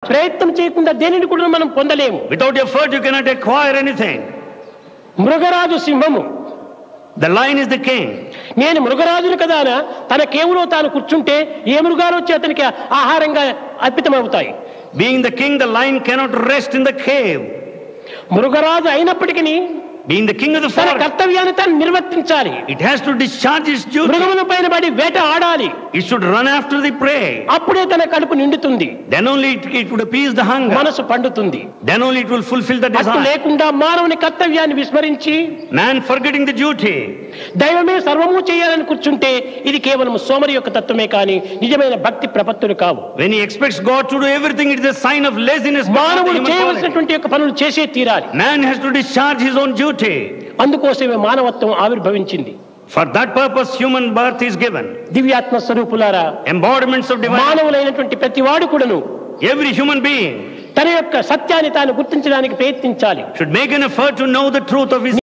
ప్రయత్నం చేయకుండా దేనిని కూడా మనం పొందలేము. Without effort you cannot acquire anything. మృగరాజు సింహము, The lion is the king. నేను మృగరాజును కదా తన కేవులో తాను కూర్చుంటే ఏ మృగాలు వచ్చి అతనికి ఆహారంగా అర్పితమవుతాయి. Being the king, the lion cannot rest in the cave. మృగరాజు అయినప్పటికీ Being the king of the తన forest, కర్తవ్యాన్ని తాను నిర్వర్తించాలి. it has to discharge its duty. మృగముల పైన పడి వేట ఆడాలి. It should run after the prey. అప్పుడే తన కడుపు నిండుతుంది, Then only it would appease the hunger. మనసు పండుతుంది. Then only it will fulfill the అట్టు desire. లేకుండా మానవుని కర్తవ్యాన్ని విస్మరించి Man forgetting the duty, దైవమే సర్వము చేయాలని కూర్చుంటే ఇది కేవలం సోమరి యొక్క తత్వమే కానీ నిజమైన భక్తి ప్రపత్తులు కావు. when he expects God to do everything, it is a sign of laziness. but not the మానవుడు human quality. చేయవలసినటువంటి యొక్క పనులు చేసే తీరాలి. Man has to discharge his own duty. అందుకోసమే మానవత్వం ఆవిర్భవించింది. For that purpose human birth is given. దివ్యాత్మ స్వరూపులారా, Embodiments of divine. మానవులైనటువంటి ప్రతి వాడు కూడాను Every human being తన యొక్క సత్యాన్ని తాను గుర్తించడానికి ప్రయత్నించాలి. should make an effort to know the truth of his